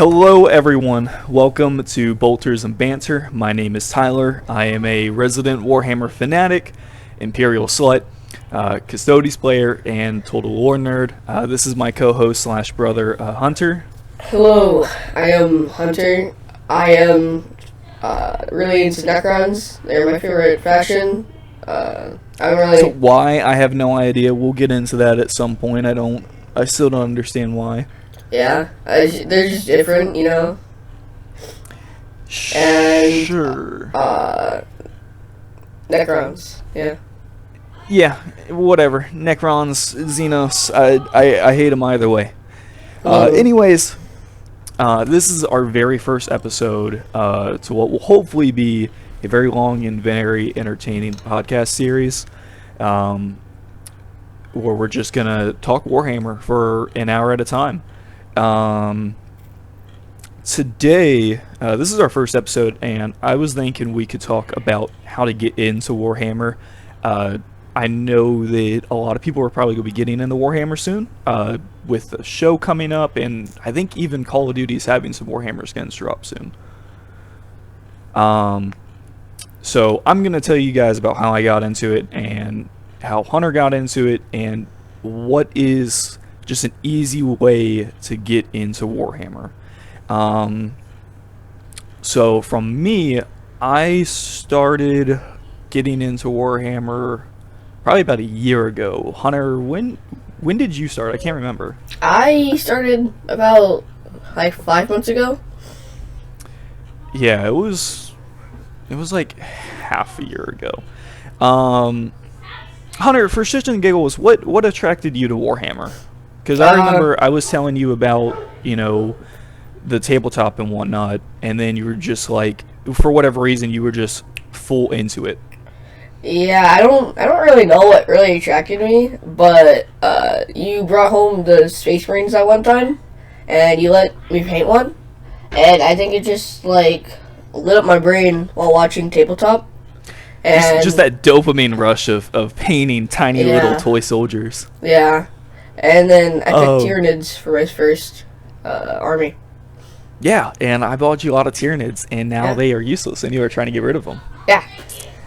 Hello everyone, welcome to Bolters Banter. My name is Tyler. I am a resident Warhammer fanatic, Imperial Slut, Custodes player, and Total War nerd. This is my co-host slash brother, Hunter. Hello, I am Hunter. I am really into Necrons. They're my favorite faction. So why? I have no idea. We'll get into that at some point. I still don't understand why. Yeah, they're just different, you know. And, sure. Necrons, yeah. Yeah, whatever. Necrons, Xenos, I hate them either way. Anyways, this is our very first episode to what will hopefully be a very long and very entertaining podcast series, where we're just gonna talk Warhammer for an hour at a time. Today, this is our first episode, and I was thinking we could talk about how to get into Warhammer. I know that a lot of people are probably going to be getting into Warhammer soon, with the show coming up, and I think even Call of Duty is having some Warhammer skins drop soon. So I'm going to tell you guys about how I got into it, and how Hunter got into it, and what is just an easy way to get into Warhammer. So from me, I started getting into Warhammer probably about a year ago. Hunter, when did you start? I can't remember. I started about 5 months ago. Yeah, it was like half a year ago. Hunter, for shits and giggles, what attracted you to Warhammer? Because I remember I was telling you about, the tabletop and whatnot, and then you were just like, for whatever reason, you were just full into it. Yeah, I don't really know what really attracted me, but you brought home the Space Marines that one time, and you let me paint one, and I think it just lit up my brain while watching tabletop. And just that dopamine rush of painting tiny little toy soldiers. Yeah. And then I picked Tyranids for my first army. Yeah, and I bought you a lot of Tyranids, and now they are useless, and you are trying to get rid of them. Yeah,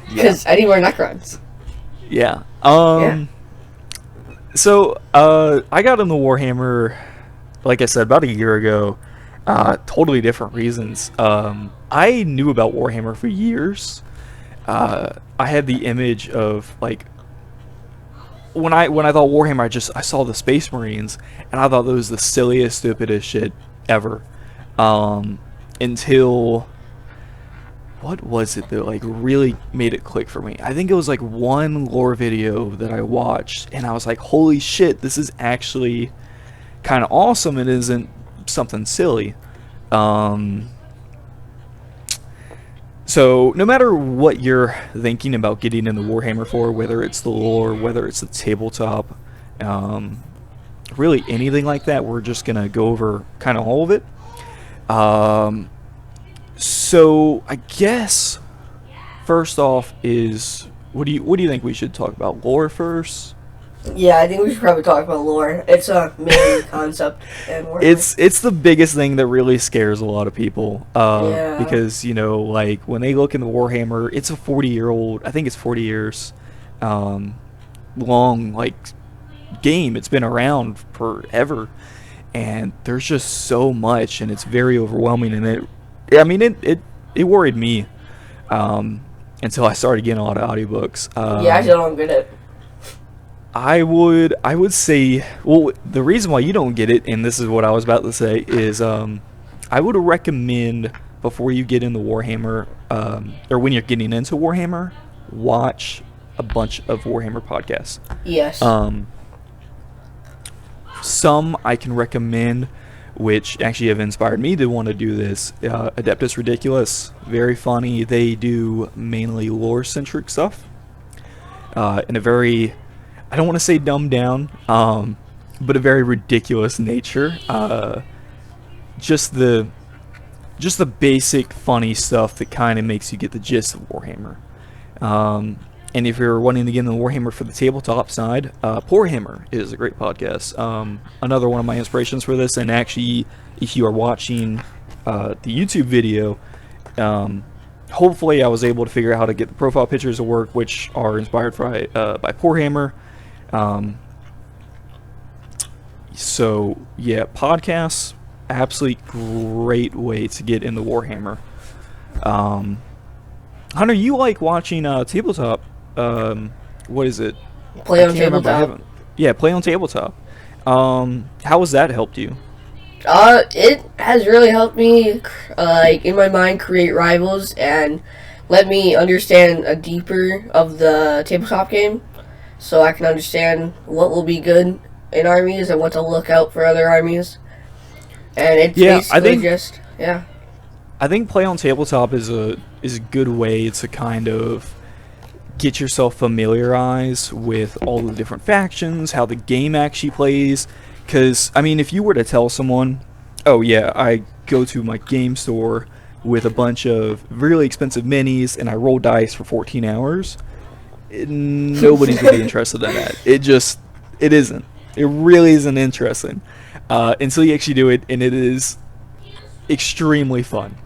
because I need more Necrons. Yeah. So, I got into Warhammer, like I said, about a year ago. Totally different reasons. I knew about Warhammer for years. I had the image of, when I thought Warhammer, I saw the Space Marines, and I thought that was the silliest, stupidest shit ever. Until, what was it that really made it click for me? I think it was one lore video that I watched, and I was like, holy shit, this is actually kind of awesome. It isn't something silly. So, no matter what you're thinking about getting into Warhammer for, whether it's the lore, whether it's the tabletop, really anything like that, we're just going to go over kind of all of it. So, I guess, first off is, what do you think we should talk about? Lore first? Yeah, I think we should probably talk about lore. It's a main concept in Warhammer. It's the biggest thing that really scares a lot of people. Because, when they look into Warhammer, it's a 40-year-old, I think it's 40 years long, game. It's been around forever. And there's just so much, and it's very overwhelming. And it worried me until I started getting a lot of audiobooks. I still don't get it. I would say, well, the reason why you don't get it, and this is what I was about to say, is I would recommend, before you get into Warhammer, or when you're getting into Warhammer, watch a bunch of Warhammer podcasts. Yes. Some I can recommend, which actually have inspired me to want to do this. Adeptus Ridiculous, very funny. They do mainly lore-centric stuff in a very, I don't want to say dumbed down, but a very ridiculous nature. Just the basic funny stuff that kind of makes you get the gist of Warhammer. And if you're wanting to get into Warhammer for the tabletop side, Poor Hammer is a great podcast. Another one of my inspirations for this, and actually if you are watching the YouTube video, hopefully I was able to figure out how to get the profile pictures to work, which are inspired by Warhammer. So yeah, podcasts, absolutely great way to get into Warhammer. Hunter, you like watching tabletop? What is it? Play on tabletop. Yeah, play on tabletop. How has that helped you? It has really helped me, like, in my mind, create rivals and let me understand a deeper of the tabletop game, so I can understand what will be good in armies and what to look out for other armies. And it's basically I think play on tabletop is a good way to kind of get yourself familiarized with all the different factions, how the game actually plays. Because, I mean, if you were to tell someone, oh yeah, I go to my game store with a bunch of really expensive minis and I roll dice for 14 hours, nobody's going to be interested in that. It isn't. It really isn't interesting until you actually do it, and it is extremely fun.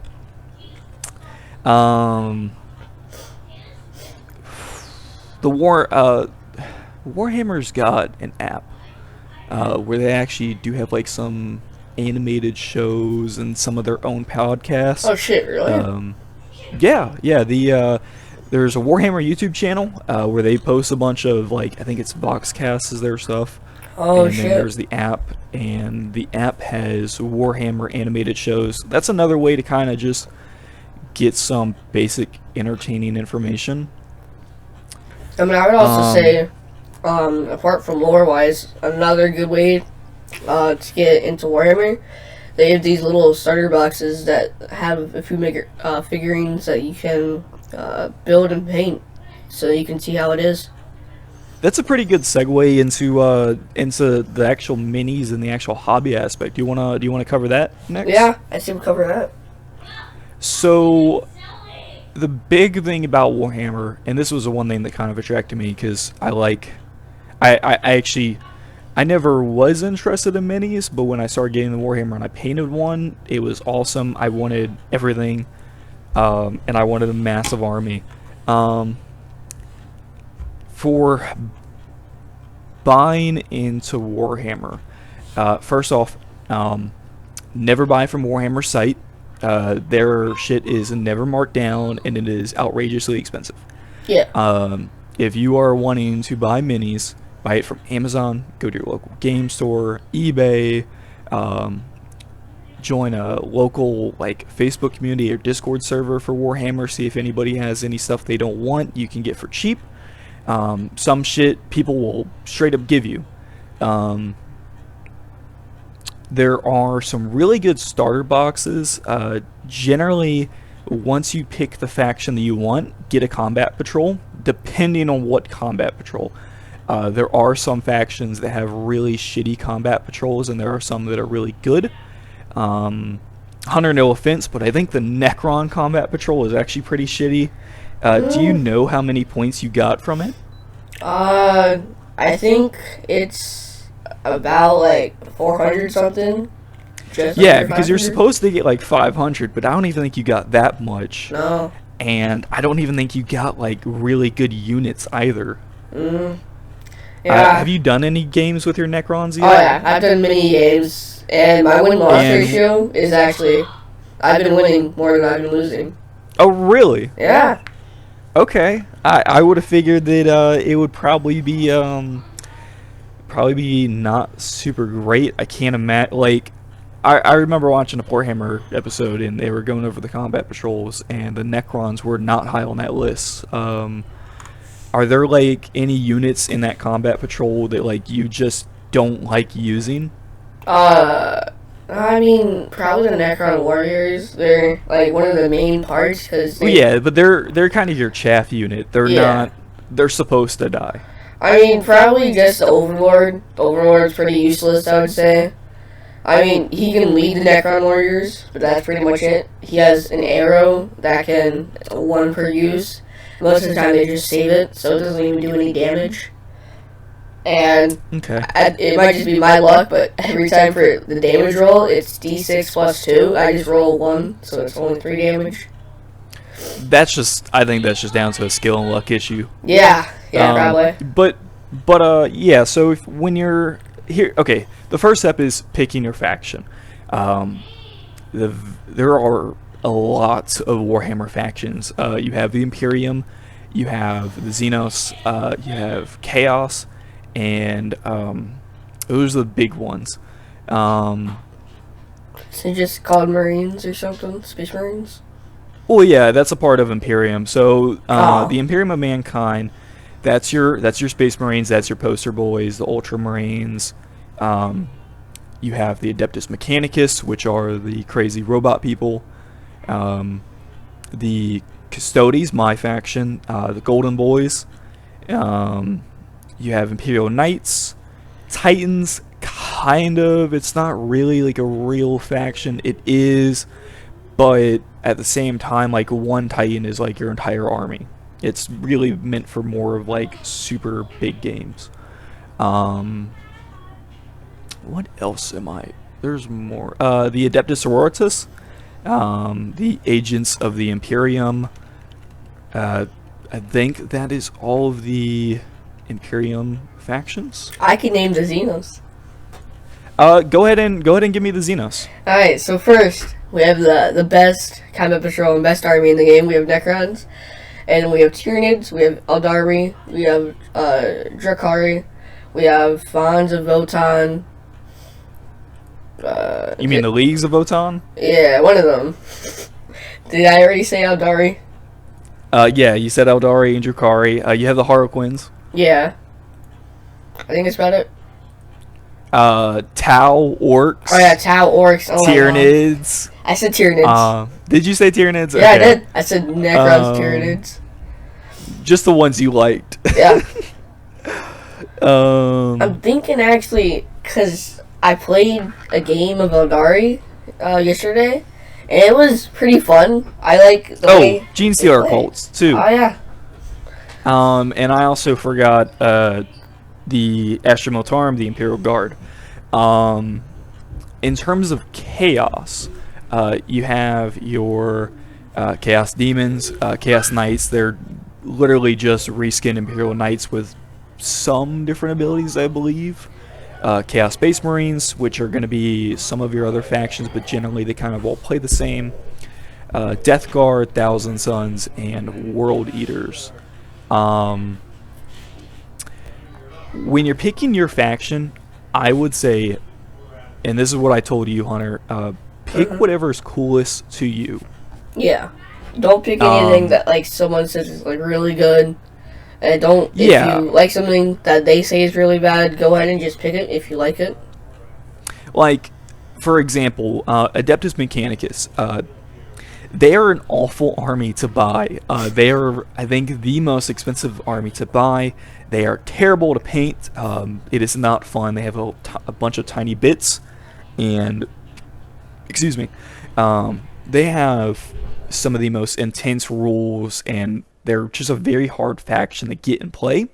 Warhammer's got an app where they actually do have like some animated shows and some of their own podcasts. Oh shit, really? Yeah. There's a Warhammer YouTube channel where they post a bunch of, like, I think it's Voxcast is their stuff. Oh and shit. then there's the app, and the app has Warhammer animated shows. That's another way to kind of just get some basic entertaining information. I mean, I would also say, apart from lore-wise, another good way to get into Warhammer, they have these little starter boxes that have a few figurines that you can build and paint, so you can see how it is. That's a pretty good segue into the actual minis and the actual hobby aspect. Do you wanna cover that next? Yeah, I see we'll cover that. So, the big thing about Warhammer, and this was the one thing that kind of attracted me, because I never was interested in minis, but when I started getting the Warhammer and I painted one, it was awesome. I wanted everything, and I wanted a massive army. For buying into Warhammer, first off, never buy from Warhammer's site. Their shit is never marked down, and it is outrageously expensive. Yeah. If you are wanting to buy minis, buy it from Amazon, go to your local game store, eBay, join a local, like, Facebook community or Discord server for Warhammer, see if anybody has any stuff they don't want you can get for cheap. Some shit people will straight up give you. There are some really good starter boxes. Generally, once you pick the faction that you want, get a combat patrol, depending on what combat patrol. There are some factions that have really shitty combat patrols, and there are some that are really good. Hunter, no offense, but I think the Necron combat patrol is actually pretty shitty. Do you know how many points you got from it? I think it's about, like, 400 something. Yeah, because you're supposed to get like 500, but I don't even think you got that much. No. And I don't even think you got like really good units either. Yeah. Have you done any games with your Necrons yet? Oh yeah, I've done many games, and my win-loss ratio is actually, I've been winning more than I've been losing. Oh really? Yeah. Okay. I would have figured that it would probably be not super great. I can't imagine, like, I remember watching a Warhammer episode, and they were going over the combat patrols, and the Necrons were not high on that list. Are there, like, any units in that combat patrol that, like, you just don't like using? I mean, probably the Necron Warriors. They're, like, one of the main parts, because yeah, but they're kind of your chaff unit. They're not... They're supposed to die. I mean, probably just the Overlord. The Overlord's pretty useless, I would say. I mean, he can lead the Necron Warriors, but that's pretty much it. He has an arrow that can, one per use. Most of the time they just save it, so it doesn't even do any damage. And Okay. it might just be my luck, but every time for the damage roll, it's d6 plus 2. I just roll 1, so it's only 3 damage. I think that's just down to a skill and luck issue. Yeah, probably. But yeah. So when you're here, okay, the first step is picking your faction. There are a lot of Warhammer factions. You have the Imperium, you have the Xenos, you have Chaos, and those are the big ones. So just called Marines or something? Space Marines? Well, yeah, that's a part of Imperium. So the Imperium of Mankind, that's your Space Marines, that's your poster boys, the Ultramarines. You have the Adeptus Mechanicus, which are the crazy robot people. The Custodes, my faction, the Golden Boys. You have Imperial Knights, Titans, kind of. It's not really like a real faction. It is, but at the same time, like one Titan is like your entire army. It's really meant for more of like super big games. What else am I? There's more. The Adeptus Sororitas, the Agents of the Imperium. I think that is all of the Imperium factions. I can name the Xenos. Go ahead and give me the Xenos. Alright, so first, we have the best combat patrol and best army in the game. We have Necrons. And we have Tyranids, we have Eldari, we have Drakari, we have Fons of Votan. You mean the Leagues of Votan? Yeah, one of them. Did I already say Eldari? Yeah, you said Eldari and Drakari. You have the Harlequins. Yeah. I think that's about it. Tau Orcs. Oh yeah, Tau Orcs. Oh Tyranids. I said Tyranids. Did you say Tyranids? Yeah, okay. I did. I said Necrons, Tyranids. Just the ones you liked. Yeah. I'm thinking actually, because I played a game of Eldari yesterday, and it was pretty fun. I like the way Gene Stealer cults too. Oh yeah. And I also forgot the Astra Militarum, the Imperial Guard. In terms of chaos, you have your Chaos Demons, Chaos Knights. They're literally just reskin Imperial Knights with some different abilities, I believe. Chaos Space Marines, which are going to be some of your other factions, but generally they kind of all play the same. Death Guard, Thousand Sons, and World Eaters. When you're picking your faction, I would say, and this is what I told you, Hunter, pick whatever's coolest to you. Yeah. Don't pick anything that like someone says is like really good. And don't, if you like something that they say is really bad, go ahead and just pick it if you like it. Like, for example, Adeptus Mechanicus. They are an awful army to buy. They are, I think, the most expensive army to buy. They are terrible to paint. It is not fun. They have a bunch of tiny bits. And, excuse me, they have some of the most intense rules, and they're just a very hard faction to get and play.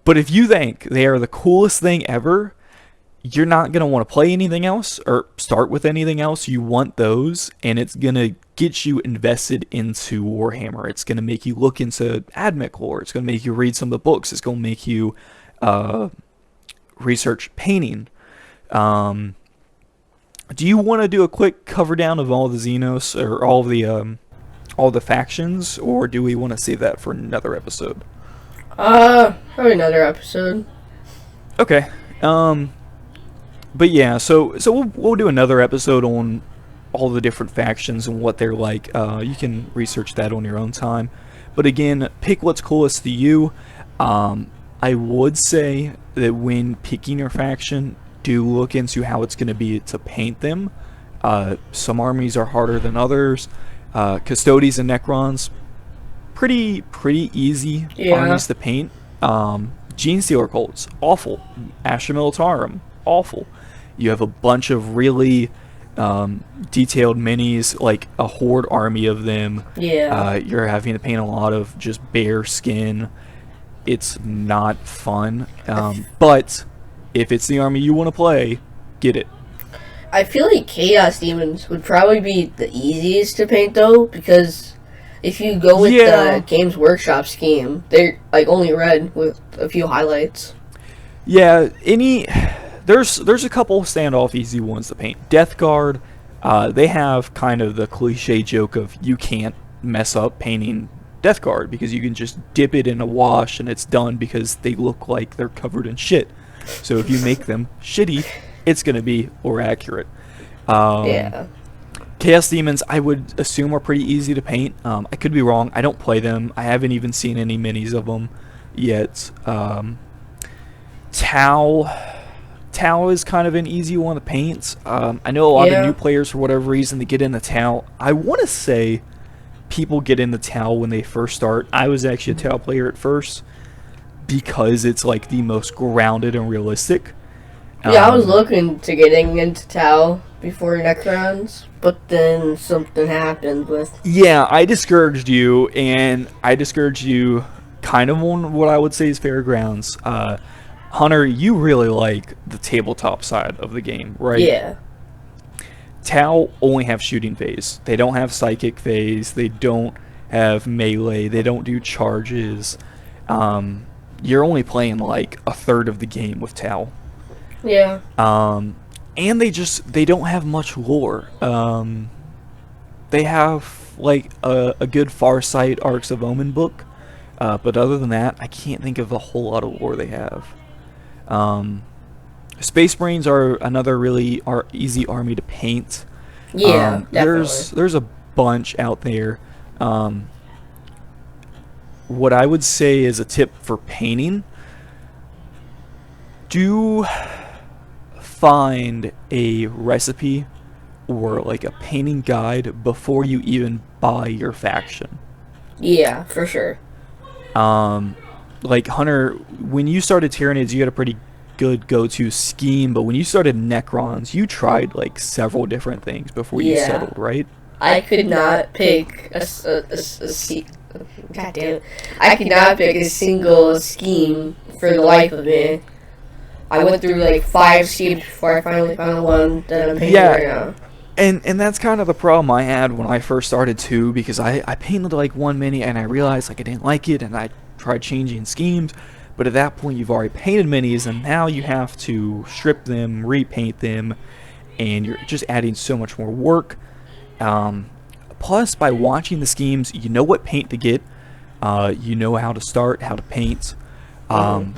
But if you think they are the coolest thing ever, you're not going to want to play anything else or start with anything else. You want those, and it's going to get you invested into Warhammer. It's going to make you look into Admech lore. It's going to make you read some of the books. It's going to make you research painting. Do you want to do a quick cover down of all the Xenos or all the factions, or do we want to save that for another episode? Probably another episode. Okay. But yeah, so we'll do another episode on all the different factions and what they're like. You can research that on your own time. But again, pick what's coolest to you. I would say that when picking your faction, do look into how it's going to be to paint them. Some armies are harder than others. Custodes and Necrons, pretty easy armies to paint. Gene Stealer cults, awful. Astra Militarum, awful. You have a bunch of really detailed minis, like a horde army of them. Yeah. You're having to paint a lot of just bare skin. it's not fun. But if it's the army you want to play, get it. I feel like Chaos Demons would probably be the easiest to paint though, because if you go with the Games Workshop scheme, they're like only red with a few highlights. Yeah, there's a couple standoff easy ones to paint. Death Guard, they have kind of the cliche joke of you can't mess up painting Death Guard because you can just dip it in a wash and it's done because they look like they're covered in shit. So if you make them shitty, it's going to be more accurate. Yeah. Chaos Demons, I would assume, are pretty easy to paint. I could be wrong. I don't play them. I haven't even seen any minis of them yet. Tau is kind of an easy one to paint. I know a lot of new players, for whatever reason, they get into Tau. I want to say people get into Tau when they first start. I was actually a Tau player at first because it's like the most grounded and realistic. Yeah, I was looking to getting into Tau before Necrons, but then something happened with... Yeah, I discouraged you, and I discouraged you kind of on what I would say is fair grounds. Hunter, you really like the tabletop side of the game, right? Yeah. Tau only have shooting phase. They don't have psychic phase. They don't have melee. They don't do charges. You're only playing like a third of the game with Tau. Yeah. And they don't have much lore. They have like a good Farsight Arcs of Omen book, but other than that, I can't think of a whole lot of lore they have. Space Marines are another really easy army to paint. Yeah, definitely. There's a bunch out there. What I would say is a tip for painting: do find a recipe or like a painting guide before you even buy your faction. Yeah, for sure. Like Hunter, when you started Tyranids, you had a pretty good go-to scheme, but when you started Necrons, you tried like several different things before you settled, right? I could not pick God damn it. I could not pick a single scheme for the life of me. I went through like 5 schemes before I finally found one that I'm painting right now. And that's kind of the problem I had when I first started too, because I painted like one mini and I realized like I didn't like it, and I tried changing schemes, but at that point you've already painted minis and now you have to strip them, repaint them, and you're just adding so much more work. Plus, by watching the schemes, you know what paint to get, you know how to start, how to paint. Don't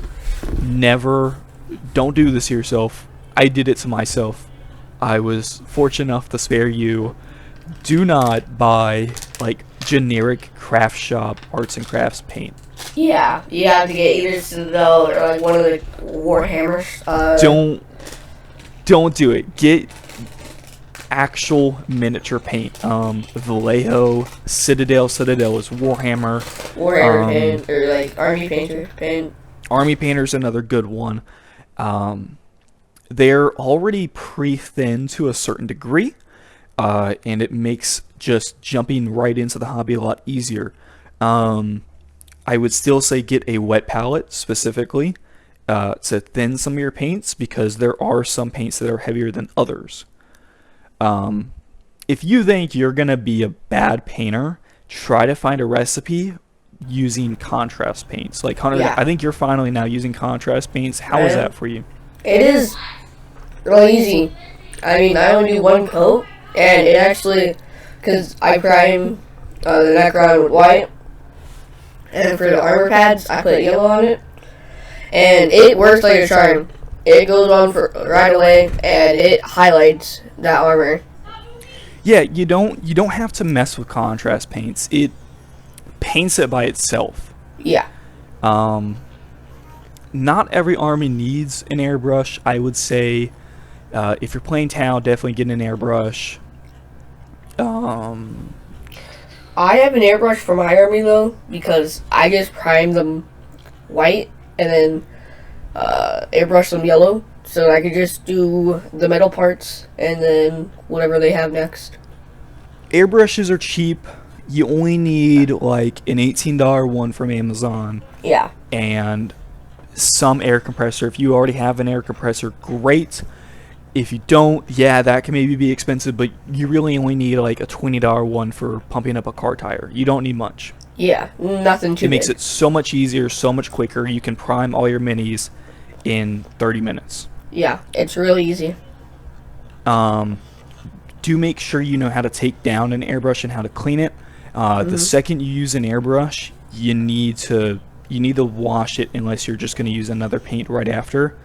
do this to yourself. I did it to myself. I was fortunate enough to spare you. Do not buy like generic craft shop arts and crafts paint. Yeah, you have to get either Citadel or like one of the Warhammers. Don't do it. Get actual miniature paint. Vallejo, Citadel is Warhammer. Warhammer paint, or like Army Painter paint. Army Painter's another good one. They're already pre-thinned to a certain degree, and it makes just jumping right into the hobby a lot easier. I would still say get a wet palette specifically to thin some of your paints, because there are some paints that are heavier than others. If you think you're going to be a bad painter, try to find a recipe using contrast paints. Like Hunter, I think you're finally now using contrast paints. How is that for you? It is really easy. I mean, I only do one coat, and it actually, because I prime the Necron with white, and for the armor pads, I put yellow on it, and it works like a charm. It goes on for right away, and it highlights that armor. Yeah, you don't have to mess with contrast paints. It paints it by itself. Yeah. Not every army needs an airbrush. I would say if you're playing Tau, definitely get an airbrush. I have an airbrush for my army though, because I just prime them white and then airbrush them yellow, so I could just do the metal parts and then whatever they have next. Airbrushes are cheap. You only need like an $18 one from Amazon Yeah. and some air compressor. If you already have an air compressor, great. If you don't, yeah, that can maybe be expensive, but you really only need like a $20 one for pumping up a car tire. You don't need much. Yeah. Nothing too It makes big. it so much easier, so much quicker. You can prime all your minis in 30 minutes. Yeah. It's really easy. Do make sure you know how to take down an airbrush and how to clean it. The second you use an airbrush, you need to wash it unless you're just going to use another paint right after,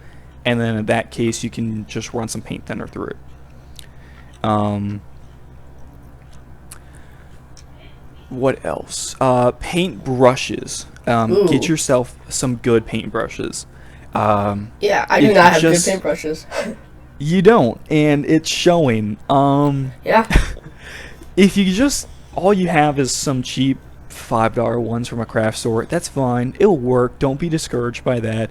and then in that case you can just run some paint thinner through it. What else? Paint brushes. Ooh. Get yourself some good paint brushes. Yeah. I if do you not have good just- paintbrushes. You don't, and it's showing. Yeah. If you just all you have is some cheap $5 ones from a craft store, that's fine. It'll work. Don't be discouraged by that.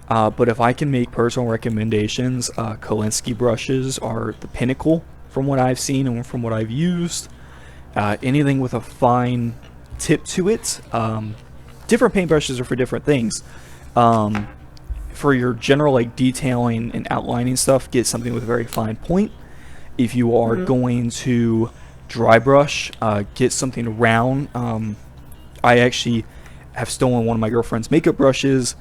But if I can make personal recommendations, Kolinsky brushes are the pinnacle from what I've seen and from what I've used. Anything with a fine tip to it. Different paintbrushes are for different things. For your general like detailing and outlining stuff, get something with a very fine point. If you are going to dry brush, get something round. I actually have stolen one of my girlfriend's makeup brushes,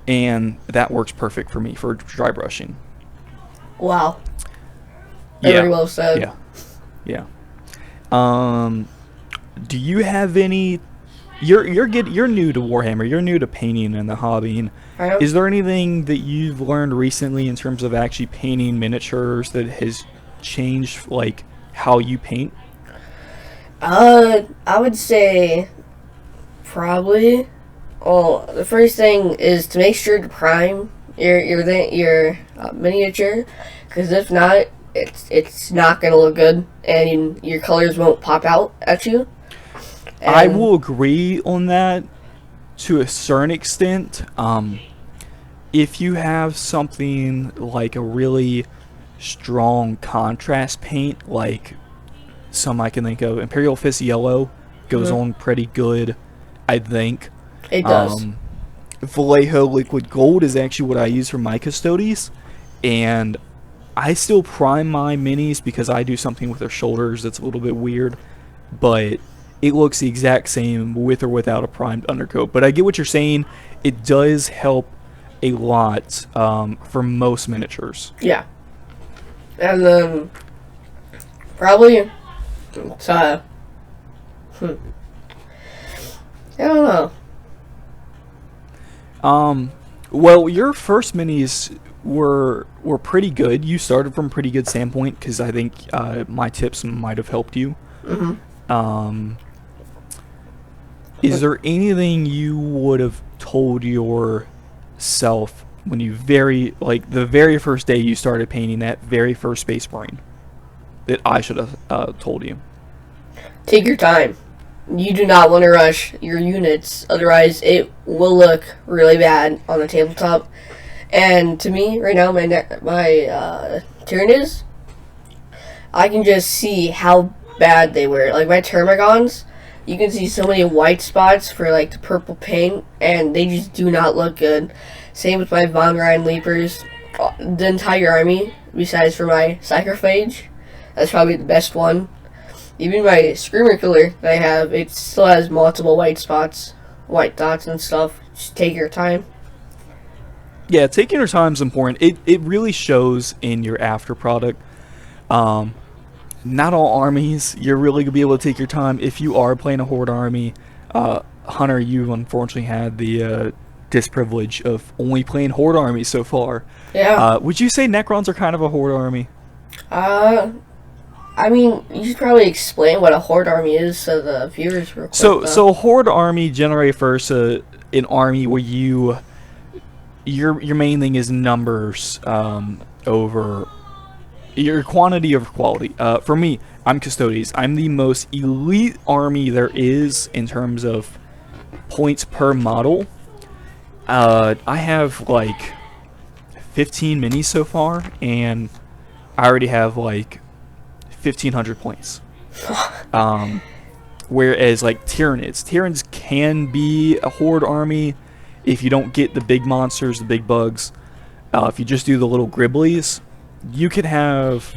and that works perfect for me for dry brushing. Wow. Yeah. Very well said. Yeah. Do you have any? You're new to Warhammer. You're new to painting and the hobbying. I am. Is there anything that you've learned recently in terms of actually painting miniatures that has changed like how you paint? I would say probably. Well, the first thing is to make sure to prime your miniature, because if not, it's not gonna look good, and your colors won't pop out at you. I And- will agree on that to a certain extent. If you have something like a really strong contrast paint, like some I can think of, Imperial Fist Yellow goes on pretty good, I think. It does. Vallejo Liquid Gold is actually what I use for my Custodes, and I still prime my minis because I do something with their shoulders that's a little bit weird, but it looks the exact same with or without a primed undercoat. But I get what you're saying. It does help a lot for most miniatures. Yeah. And then probably it's, I don't know. Well, your first minis were pretty good. You started from a pretty good standpoint because I think my tips might have helped you. Is there anything you would have told yourself when you the very first day you started painting that very first Space Marine that I should have told you? Take your time. You do not want to rush your units, otherwise it will look really bad on the tabletop. And to me, right now, my Tyranids, I can just see how bad they were. Like my Termagons, you can see so many white spots for like the purple paint, and they just do not look good. Same with my Von Ryan Leapers. The entire army, besides for my Psychophage, that's probably the best one. Even my Screamer Killer that I have, it still has multiple white spots, white dots and stuff. Just take your time. Yeah, taking your time is important. It really shows in your after product. Not all armies you're really gonna be able to take your time. If you are playing a horde army, Hunter, you unfortunately had the disprivilege of only playing horde armies so far. Yeah. Would you say Necrons are kind of a horde army? I mean, you should probably explain what a horde army is so the viewers real quick. So horde army generally refers to an army where your main thing is numbers over your quantity over quality. For me, I'm Custodes. I'm the most elite army there is in terms of points per model. I have like 15 minis so far, and I already have like 1,500 points. Whereas like Tyranids can be a horde army if you don't get the big monsters, the big bugs. If you just do the little Gribblies, you could have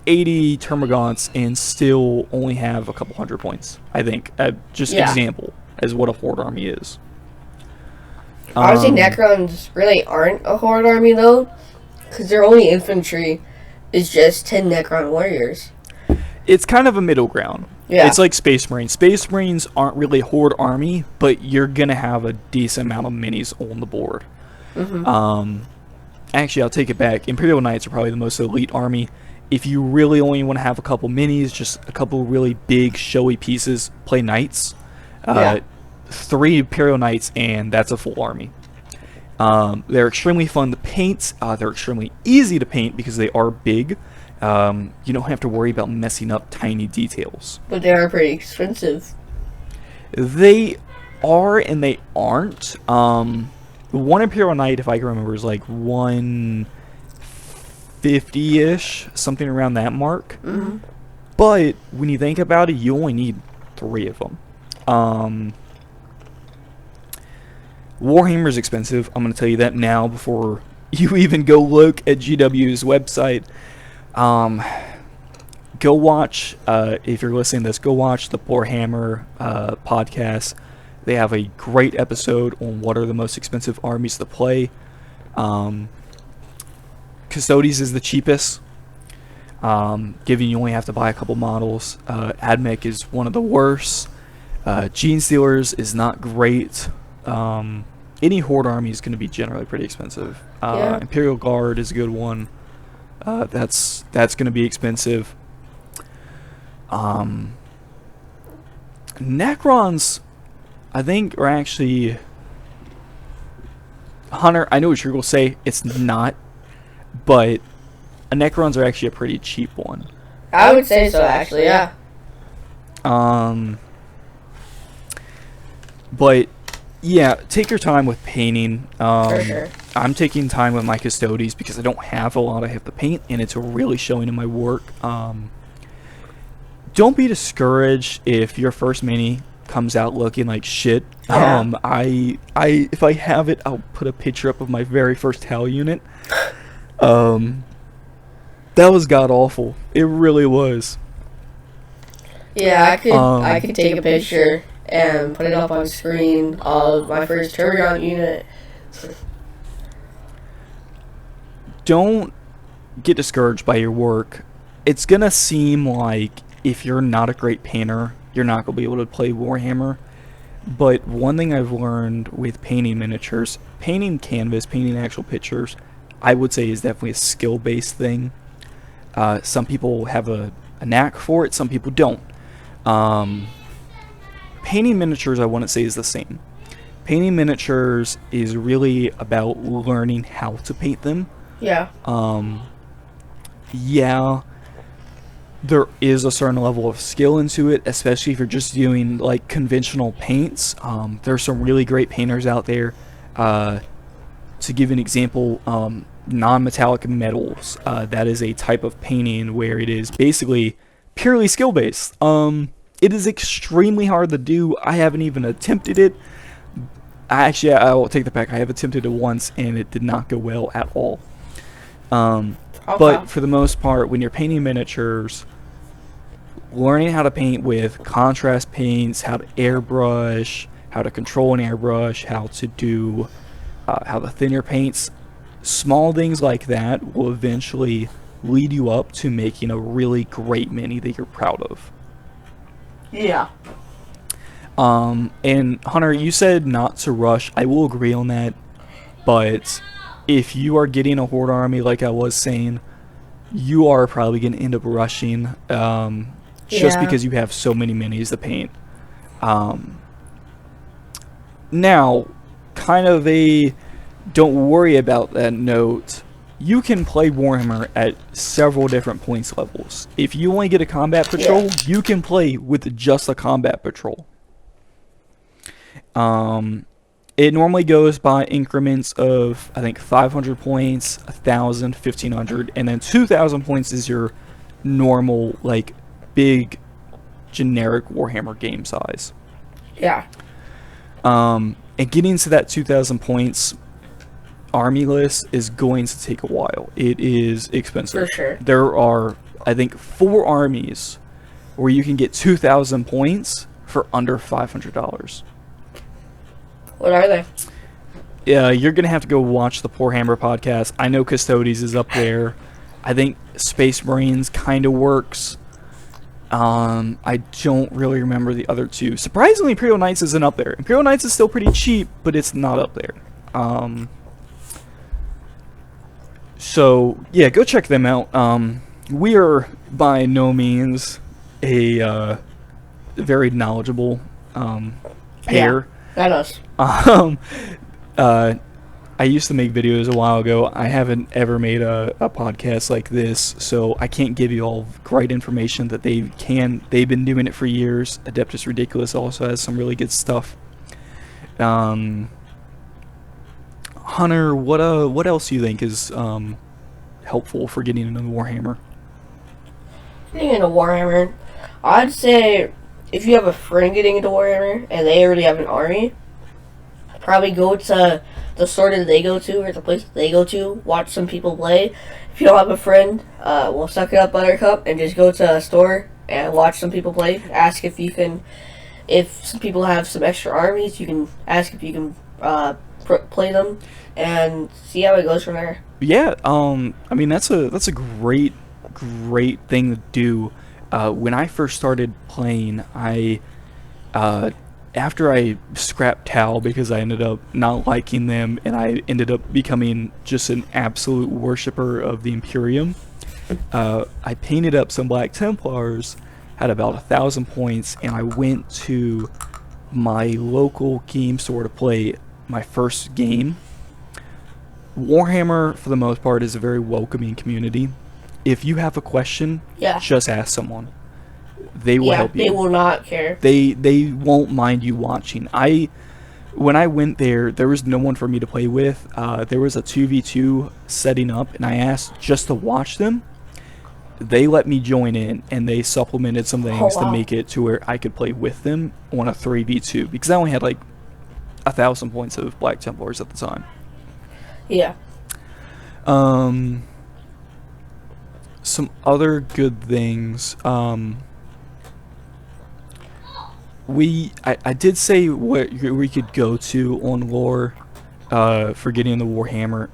80 Termagants and still only have a couple hundred points, I think. Just example as what a horde army is. Honestly, Necrons really aren't a horde army, though, because their only infantry is just 10 Necron warriors. It's kind of a middle ground. Yeah. It's like Space Marines. Space Marines aren't really a horde army, but you're going to have a decent amount of minis on the board. Actually, I'll take it back. Imperial Knights are probably the most elite army. If you really only want to have a couple minis, just a couple really big, showy pieces, play Knights. 3 Imperial Knights, and that's a full army. They're extremely fun to paint. They're extremely easy to paint because they are big. You don't have to worry about messing up tiny details. But they are pretty expensive. They are and they aren't. One Imperial Knight, if I can remember, is like 150-ish, something around that mark. But when you think about it, you only need 3 of them. Warhammer's expensive. I'm going to tell you that now before you even go look at GW's website. Go watch, if you're listening to this, go watch the Warhammer podcast. They have a great episode on what are the most expensive armies to play. Custodes is the cheapest, given you only have to buy a couple models. Admech is one of the worst. Gene Stealers is not great. Any horde army is going to be generally pretty expensive. Imperial Guard is a good one. That's going to be expensive. Necrons, I think, are actually... Hunter, I know what you're going to say. It's not. But Necrons are actually a pretty cheap one. I would say so, actually, yeah. But, yeah, take your time with painting. For sure. I'm taking time with my Custodes because I don't have a lot I have to paint, and it's really showing in my work. Don't be discouraged if your first mini comes out looking like shit. Yeah. If I have it, I'll put a picture up of my very first Tau unit. That was god awful. It really was. Yeah, I could take a picture and put it up on screen of my first Termagant unit. Don't get discouraged by your work. It's gonna seem like if you're not a great painter, you're not gonna be able to play Warhammer. But one thing I've learned with painting miniatures, painting canvas, painting actual pictures, I would say is definitely a skill-based thing. Some people have a knack for it, some people don't. Painting miniatures, I wouldn't say is the same. Painting miniatures is really about learning how to paint them. Yeah. Yeah, there is a certain level of skill into it, especially if you're just doing like conventional paints. There's some really great painters out there. To give an example, non-metallic metals. That is a type of painting where it is basically purely skill-based. It is extremely hard to do. I haven't even attempted it. Actually, I will take that back. I have attempted it once, and it did not go well at all. But for the most part, when you're painting miniatures, learning how to paint with contrast paints, how to airbrush, how to control an airbrush, how to do how the thinner paints, small things like that will eventually lead you up to making a really great mini that you're proud of. Yeah. And Hunter, you said not to rush. I will agree on that, but if you are getting a horde army, like I was saying, you are probably going to end up rushing, just because you have so many minis to paint. Now, kind of a don't worry about that note, you can play Warhammer at several different points levels. If you only get a combat patrol, you can play with just a combat patrol. It normally goes by increments of, I think, 500 points, 1,000, 1,500, and then 2,000 points is your normal, like, big generic Warhammer game size. Yeah. And getting to that 2,000 points army list is going to take a while. It is expensive. For sure. There are, I think, 4 armies where you can get 2,000 points for under $500. What are they? Yeah, you're going to have to go watch the Poor Hammer podcast. I know Custodes is up there. I think Space Marines kind of works. I don't really remember the other 2. Surprisingly, Imperial Knights isn't up there. Imperial Knights is still pretty cheap, but it's not up there. So, yeah, go check them out. We are by no means a very knowledgeable pair. Yeah, that us. I used to make videos a while ago. I haven't ever made a podcast like this, so I can't give you all great information that they can. They've been doing it for years. Adeptus Ridiculous also has some really good stuff. Hunter, what else do you think is helpful for getting into Warhammer? Getting into Warhammer, I'd say if you have a friend getting into Warhammer and they already have an army, probably go to the store that they go to or the place that they go to, watch some people play. If you don't have a friend, well, suck it up, Buttercup, and just go to a store and watch some people play. Ask if you can, if some people have some extra armies, you can ask if you can play them and see how it goes from there. Yeah, I mean that's a great thing to do. When I first started playing, after I scrapped Tau because I ended up not liking them and I ended up becoming just an absolute worshiper of the Imperium, I painted up some Black Templars, had about 1,000 points, and I went to my local game store to play my first game. Warhammer, for the most part, is a very welcoming community. If you have a question, just ask someone. They will help you. They will not care. They won't mind you watching. When I went there was no one for me to play with. There was a 2v2 setting up, and I asked just to watch them. They let me join in, and they supplemented some things to make it to where I could play with them on a 3v2, because I only had like 1,000 points of Black Templars at the time. Yeah. Some other good things. I did say what we could go to on lore for getting the Warhammer,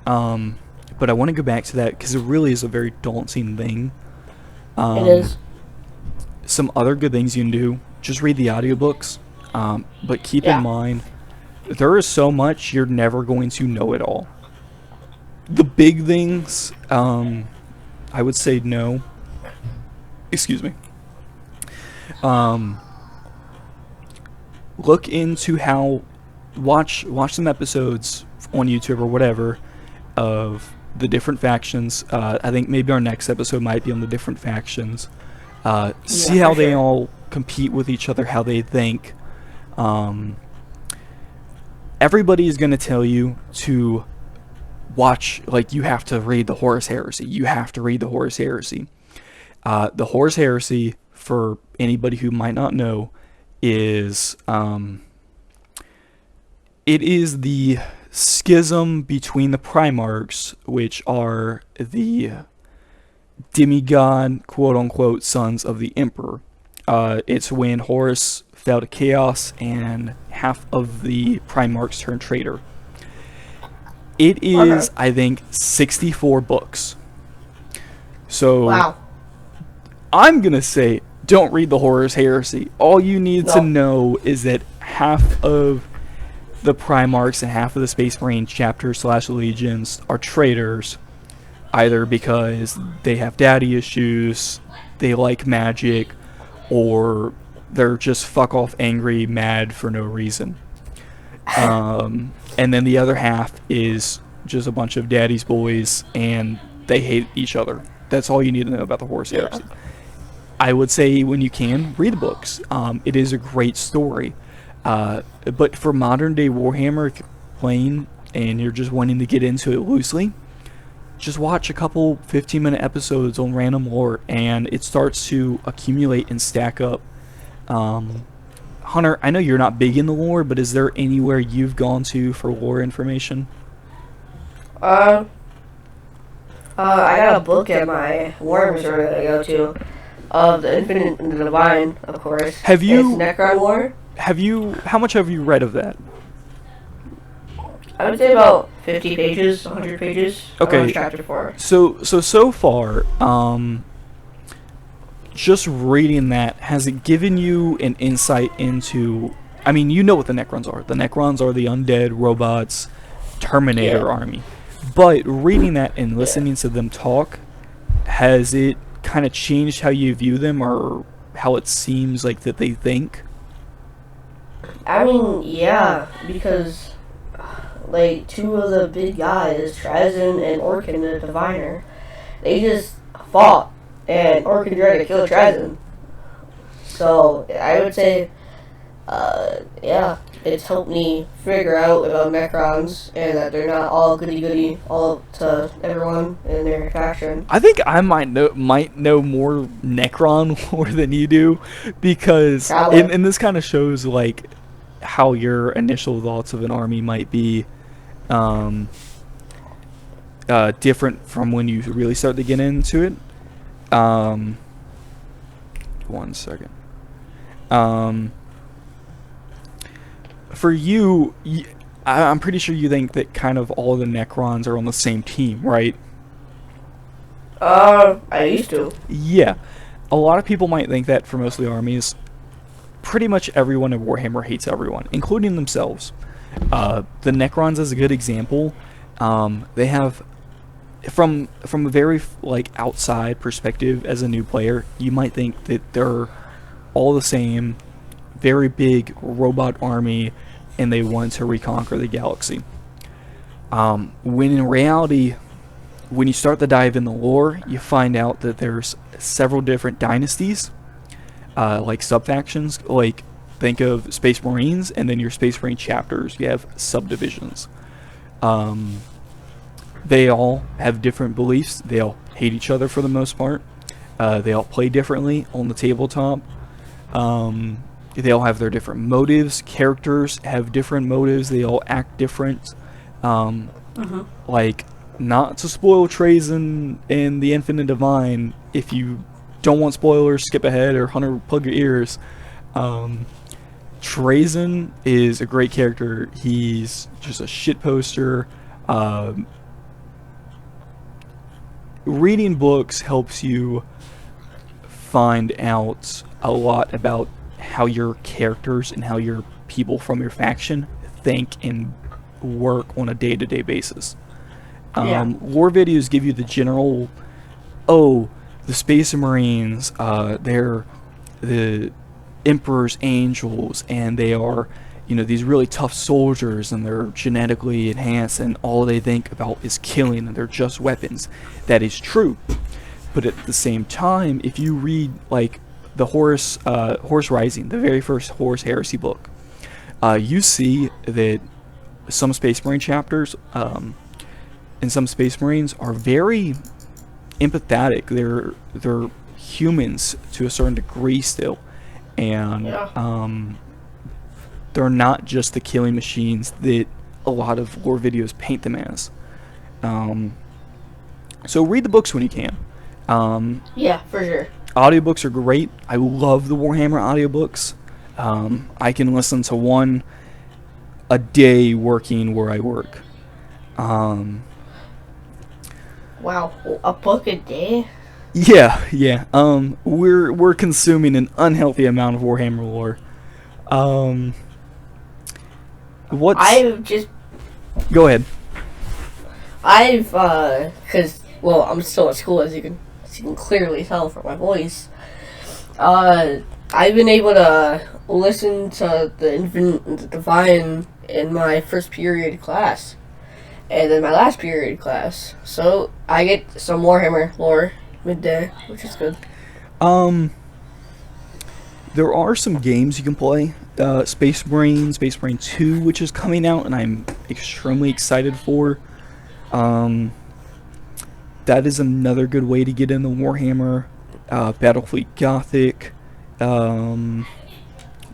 but I want to go back to that because it really is a very daunting thing. It is. Some other good things you can do, just read the audiobooks, but keep in mind there is so much you're never going to know it all. The big things, I would say no. Excuse me. Look into watch some episodes on YouTube or whatever of the different factions. I think maybe our next episode might be on the different factions. See how they all compete with each other, how they think. Everybody is going to tell you to watch, like, you have to read the Horus Heresy. You have to read the Horus Heresy. The Horus Heresy, for anybody who might not know, is it is the schism between the Primarchs, which are the demigod, quote-unquote, sons of the Emperor. It's when Horus fell to chaos and half of the Primarchs turned traitor. It is, I think, 64 books. So, wow. I'm going to say, don't read the Horus Heresy. All you need to know is that half of the Primarchs and half of the Space Marine chapters/legions are traitors, either because they have daddy issues, they like magic, or they're just fuck off angry, mad for no reason. And then the other half is just a bunch of daddy's boys, and they hate each other. That's all you need to know about the Horus Heresy. I would say, when you can, read the books. It is a great story. But for modern day Warhammer, if you're playing and you're just wanting to get into it loosely, just watch a couple 15-minute episodes on random lore, and it starts to accumulate and stack up Hunter, I know you're not big in the lore, but is there anywhere you've gone to for lore information? Uh, I got a book at my Warhammer store that I go to, of the Infinite and the Divine, of course. Have you? It's Necron lore. Have you? How much have you read of that? I would say about 50 pages, 100 pages. Okay. On chapter 4. So far, just reading that, has it given you an insight into? I mean, you know what the Necrons are. The Necrons are the undead robots, Terminator army. But reading that and listening to them talk, has it kind of changed how you view them, or how it seems like that they think? I mean, yeah, because like two of the big guys, Trazen and Orkin the Diviner, they just fought, and Orkin tried to kill Trazen. So I would say, yeah, it's helped me figure out about Necrons and that they're not all goody goody all to everyone in their faction. I think I might know more Necron lore than you do, because and this kind of shows like how your initial thoughts of an army might be different from when you really start to get into it. 1 second. For you, I'm pretty sure you think that kind of all the Necrons are on the same team, right? I used to. Yeah. A lot of people might think that for most of the armies. Pretty much everyone in Warhammer hates everyone, including themselves. The Necrons is a good example. They have, from a very like outside perspective as a new player, you might think that they're all the same, very big robot army, and they want to reconquer the galaxy. When in reality, when you start to dive in the lore, you find out that there's several different dynasties, like sub-factions. Like, think of Space Marines, and then your Space Marine chapters, you have subdivisions. They all have different beliefs. They all hate each other for the most part. They all play differently on the tabletop. They all have their different motives. Characters have different motives. They all act different. Like, not to spoil Trazen and the Infinite Divine. If you don't want spoilers, skip ahead, or Hunter, plug your ears. Trazen is a great character. He's just a shit poster. Reading books helps you find out a lot about how your characters and how your people from your faction think and work on a day-to-day basis. Lore videos give you the general, oh, the Space Marines, they're the Emperor's angels, and they are, you know, these really tough soldiers, and they're genetically enhanced, and all they think about is killing, and they're just weapons. That is true. But at the same time, if you read, like, the Horus Rising, the very first Horus Heresy book, you see that some Space Marine chapters and some Space Marines are very empathetic. They're humans to a certain degree still, and they're not just the killing machines that a lot of lore videos paint them as. So read the books when you can. Yeah, for sure. Audiobooks are great. I love the Warhammer audiobooks. I can listen to one a day working where I work. Wow, a book a day? Yeah. We're consuming an unhealthy amount of Warhammer lore. Go ahead. Well, I'm still at school, as you can clearly tell from my voice. I've been able to listen to the Infinite and the Divine in my first period class, and then my last period class. So I get some Warhammer lore midday, which is good. There are some games you can play. Space Marine 2, which is coming out, and I'm extremely excited for. That is another good way to get into Warhammer. Battlefleet Gothic.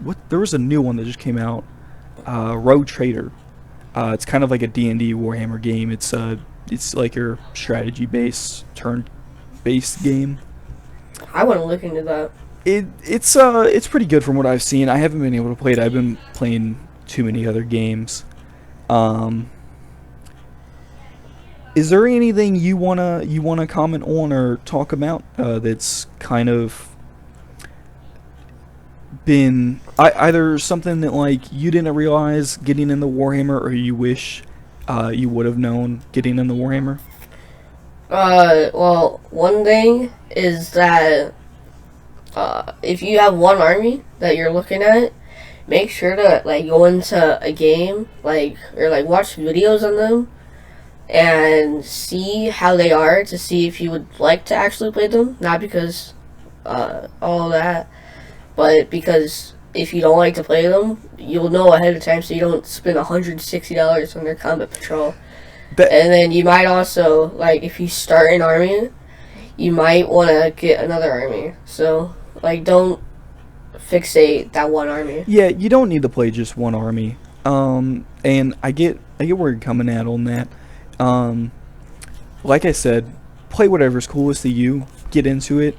what? There was a new one that just came out. Rogue Trader. It's kind of like a D&D Warhammer game. It's like your strategy-based, turn-based game. I want to look into that. It's pretty good from what I've seen. I haven't been able to play it. I've been playing too many other games. Is there anything you wanna comment on or talk about that's kind of been either something that like you didn't realize getting in the Warhammer, or you wish you would have known getting in the Warhammer? Well, one thing is that if you have one army that you're looking at, make sure to like go into a game or watch videos on them and see how they are, to see if you would like to actually play them. Not because all that, but because if you don't like to play them, you'll know ahead of time, so you don't spend $160 on their combat patrol. And then you might also, like, if you start an army, you might want to get another army. So, like, don't fixate that one army. Yeah, you don't need to play just one army. And I get where you're coming at on that. Like I said, play whatever's coolest to you, get into it,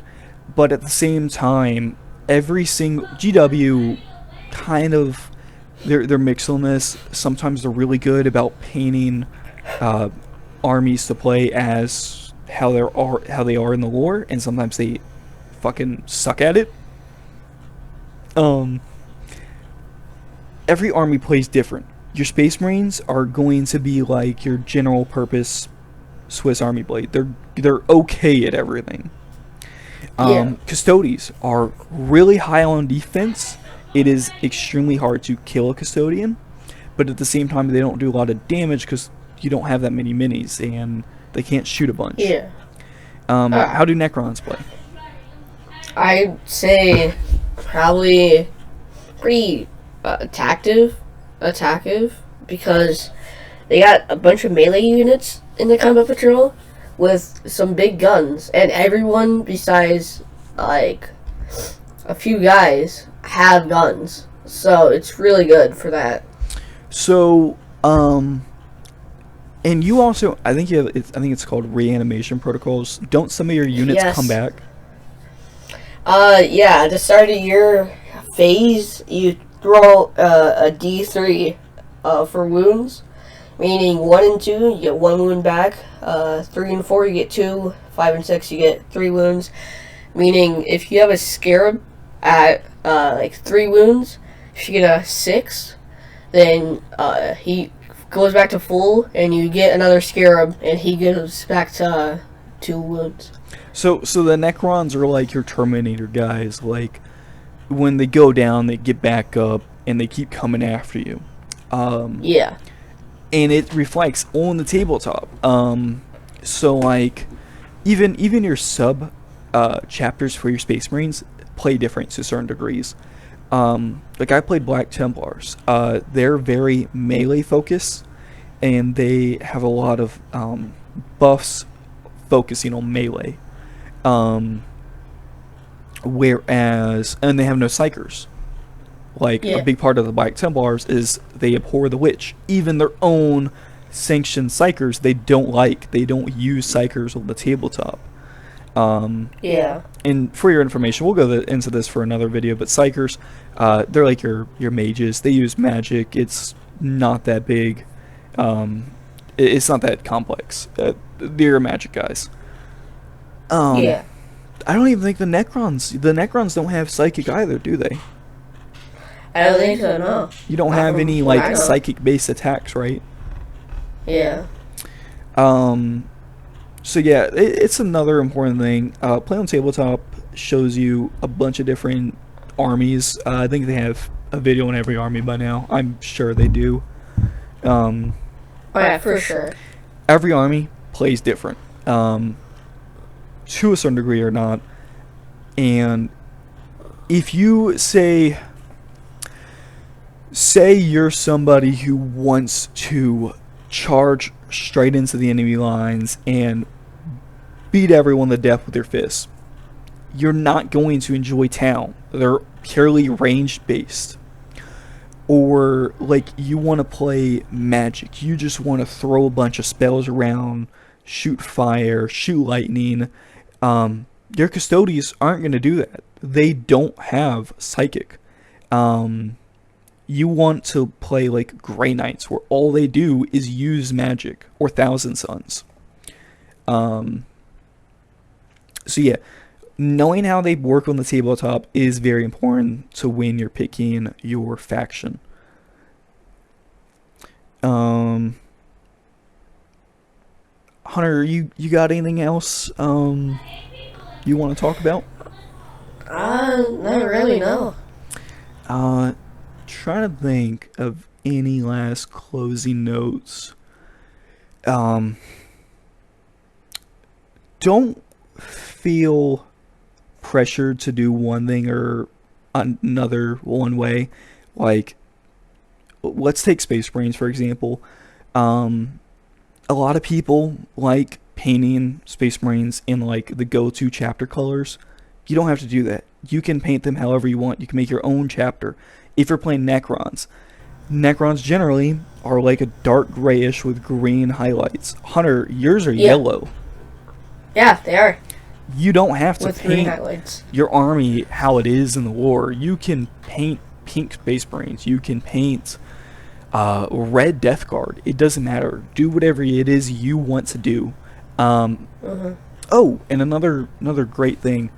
but at the same time, every single GW kind of they're mixed on this. Sometimes they're really good about painting armies to play as how they are in the lore, and sometimes they fucking suck at it. Every army plays different. Your Space Marines are going to be like your general purpose Swiss Army blade. They're okay at everything. Custodians are really high on defense. It is extremely hard to kill a custodian, but at the same time they don't do a lot of damage because you don't have that many minis and they can't shoot a bunch. How do Necrons play? I'd say probably pretty attactive, because they got a bunch of melee units in the combat patrol with some big guns, and everyone besides like a few guys have guns, so it's really good for that. So, and you also, I think it's called reanimation protocols. Don't some of your units come back? Yeah, at the start of your phase, you throw a D3 for wounds, meaning 1 and 2, you get 1 wound back. 3 and 4, you get 2. 5 and 6, you get 3 wounds. Meaning, if you have a scarab at 3 wounds, if you get a 6, then he goes back to full, and you get another scarab, and he goes back to 2 wounds. So the Necrons are like your Terminator guys. Like, when they go down, they get back up, and they keep coming after you. Yeah. And it reflects on the tabletop. So like, even your sub chapters for your Space Marines play different to certain degrees. Like I played Black Templars. They're very melee focused, and they have a lot of buffs focusing on melee. Whereas, and they have no psychers. Like, a big part of the Black Templars is they abhor the witch. Even their own sanctioned psychers, they don't like. They don't use psychers on the tabletop. And for your information, we'll go into this for another video, but psychers, they're like your mages. They use magic. It's not that big. It's not that complex. They're magic guys. I don't even think the Necrons don't have psychic either, do they? I don't think so, no. You don't have any, like, psychic-based attacks, right? Yeah. So, yeah, it's another important thing. Play on Tabletop shows you a bunch of different armies. I think they have a video on every army by now. I'm sure they do. Oh, yeah, for sure. Every army plays different. To a certain degree or not. And if you say you're somebody who wants to charge straight into the enemy lines and beat everyone to death with their fists, you're not going to enjoy town. They're purely range based, or like you want to play magic, you just want to throw a bunch of spells around, shoot fire, shoot lightning, your custodians aren't going to do that. They don't have psychic. You want to play like Grey Knights, where all they do is use magic, or Thousand Suns. So yeah, knowing how they work on the tabletop is very important to when you're picking your faction. Hunter, you got anything else you want to talk about? Not really, no. Trying to think of any last closing notes. Don't feel pressured to do one thing or another one way. Like, let's take Space Marines for example. A lot of people like painting Space Marines in like the go-to chapter colors. You don't have to do that. You can paint them however you want. You can make your own chapter. If you're playing Necrons, Necrons generally are like a dark grayish with green highlights. Hunter, yours are yellow. Yeah, they are. You don't have to with green paint highlights. your army how it is in the war. You can paint pink Space Marines. You can paint red Death Guard. It doesn't matter. Do whatever it is you want to do. Oh, and another great thing.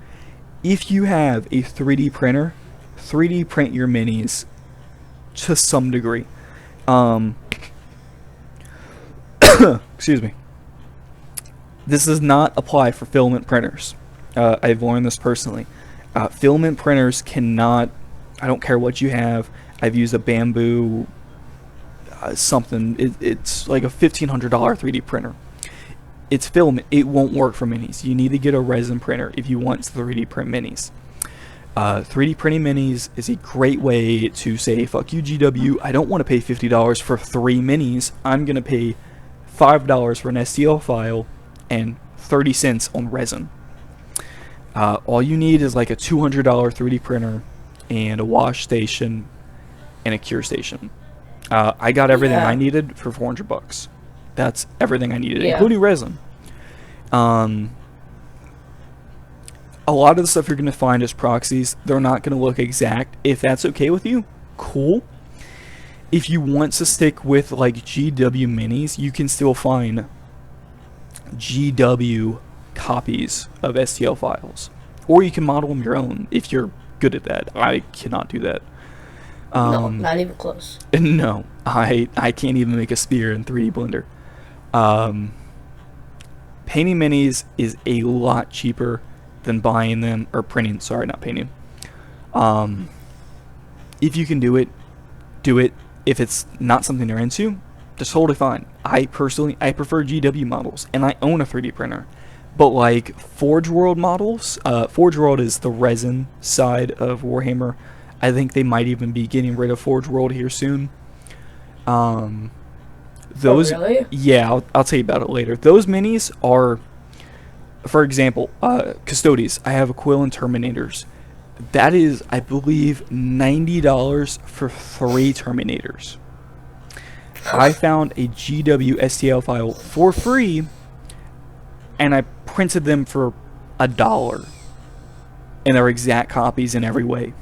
If you have a 3D printer, 3D print your minis to some degree. Excuse me. This does not apply for filament printers. I've learned this personally. Filament printers cannot, I don't care what you have. I've used a bamboo something. It's like a $1,500 3D printer. It's filament. It won't work for minis. You need to get a resin printer if you want to 3D print minis. 3D printing minis is a great way to say, fuck you GW, I don't want to pay $50 for 3 minis. I'm going to pay $5 for an STL file and 30 cents on resin. All you need is like a $200 3D printer and a wash station and a cure station. I got everything I needed for $400. That's everything I needed, including resin. A lot of the stuff you're going to find as proxies, they're not going to look exact. If that's okay with you, cool. If you want to stick with like GW minis, you can still find GW copies of STL files. Or you can model them your own if you're good at that. I cannot do that. No, not even close. No, I can't even make a spear in 3D Blender. Painting minis is a lot cheaper than buying them, or printing, sorry, not painting. If you can do it, do it. If it's not something you're into, that's totally fine. I prefer GW models, and I own a 3D printer. But like Forge World models, Forge World is the resin side of Warhammer. I think they might even be getting rid of Forge World here soon. Those, really? Yeah, I'll tell you about it later. Those minis are, for example, Custodes. I have Aquila Terminators. That is, I believe, $90 for 3 Terminators. I found a GW STL file for free, and I printed them for $1, and they're exact copies in every way.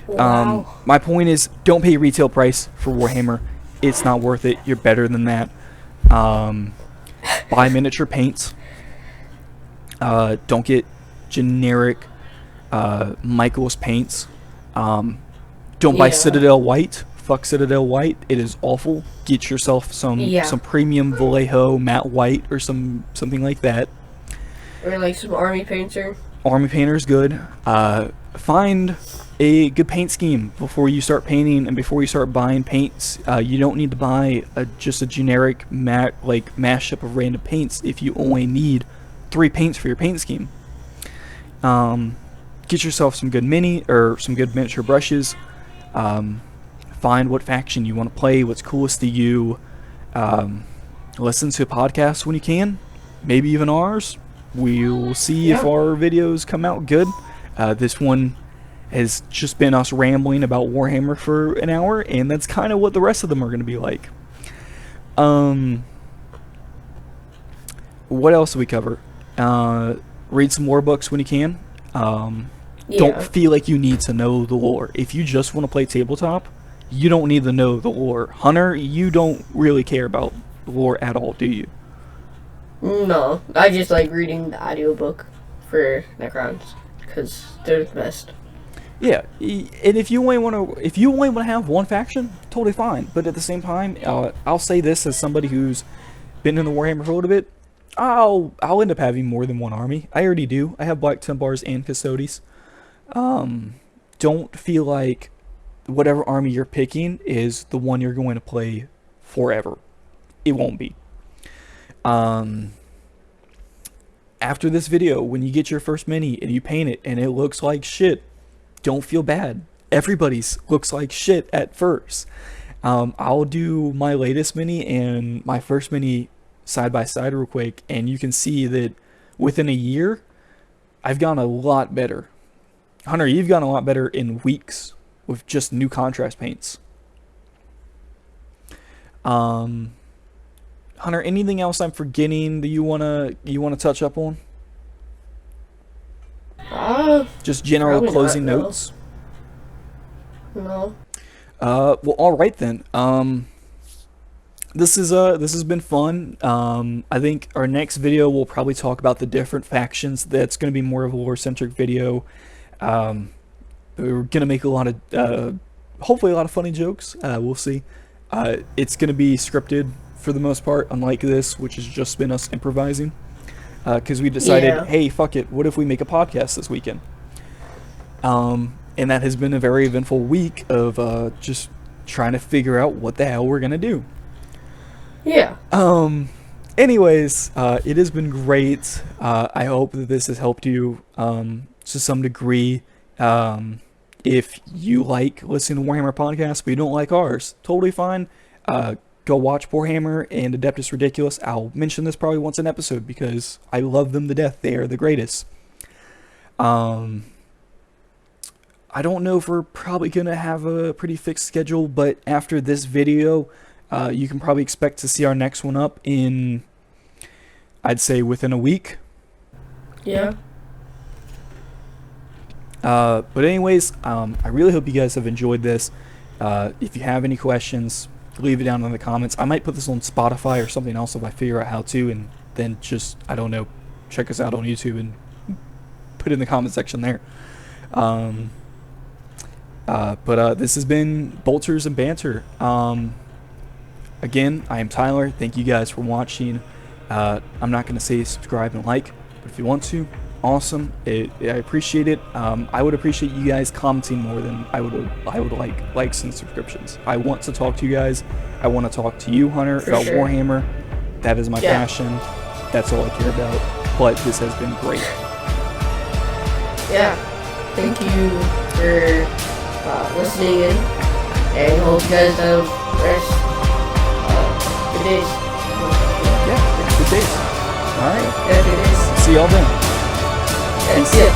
Wow. My point is, don't pay retail price for Warhammer. It's not worth it. You're better than that. Buy miniature paints. Don't get generic Michaels paints. Don't buy Citadel White. Fuck Citadel White. It is awful. Get yourself some premium Vallejo matte white or something like that. Or like some army painter. Army painter is good. Find a good paint scheme before you start painting and before you start buying paints. You don't need to buy just a generic mashup of random paints if you only need 3 paints for your paint scheme. Get yourself some good miniature brushes. Find what faction you want to play, what's coolest to you. Listen to podcasts when you can, maybe even ours. We'll see if our videos come out good. This one has just been us rambling about Warhammer for an hour, and that's kind of what the rest of them are going to be like. What else do we cover? Read some more books when you can. Don't feel like you need to know the lore. If you just want to play tabletop, you don't need to know the lore. Hunter, you don't really care about the lore at all, do you? No, I just like reading the audiobook for Necrons because they're the best. Yeah, and if you only want to have one faction, totally fine. But at the same time, I'll say this as somebody who's been in the Warhammer for a little bit. I'll end up having more than one army. I already do. I have Black Templars and Custodes. Don't feel like whatever army you're picking is the one you're going to play forever. It won't be. After this video, when you get your first mini and you paint it and it looks like shit, don't feel bad. Everybody's looks like shit at first. I'll do my latest mini and my first mini side by side real quick, and you can see that within a year, I've gotten a lot better. Hunter, you've gotten a lot better in weeks with just new contrast paints. Hunter, anything else I'm forgetting that you wanna touch up on? Just general closing notes. No. Well, all right then. This has been fun. I think our next video we'll probably talk about the different factions. That's going to be more of a lore-centric video. We're going to make a lot of, hopefully a lot of funny jokes. We'll see. It's going to be scripted for the most part, unlike this, which has just been us improvising. Because we decided, hey, fuck it, what if we make a podcast this weekend? And that has been a very eventful week of just trying to figure out what the hell we're going to do. Yeah. Anyways, it has been great. I hope that this has helped you to some degree. If you like listening to Warhammer podcasts but you don't like ours, totally fine. Go watch Warhammer and Adeptus Ridiculous. I'll mention this probably once an episode because I love them to death. They are the greatest. I don't know if we're probably going to have a pretty fixed schedule, but after this video, you can probably expect to see our next one up in, I'd say, within a week. Yeah. But anyways, I really hope you guys have enjoyed this. If you have any questions, leave it down in the comments. I might put this on Spotify or something else if I figure out how to, and then just, I don't know, check us out on YouTube and put it in the comment section there. But this has been Bolters and Banter. Again, I am Tyler. Thank you guys for watching. I'm not going to say subscribe and like, but if you want to, awesome. I appreciate it. I would appreciate you guys commenting more than I would like likes and subscriptions. I want to talk to you guys. I want to talk to you, Hunter, about Warhammer. That is my passion. That's all I care about. But this has been great. Yeah. Thank you for listening in, and hope you guys have good days. Yeah, good days. All right. Yeah, good days. See y'all then. Yeah, see ya.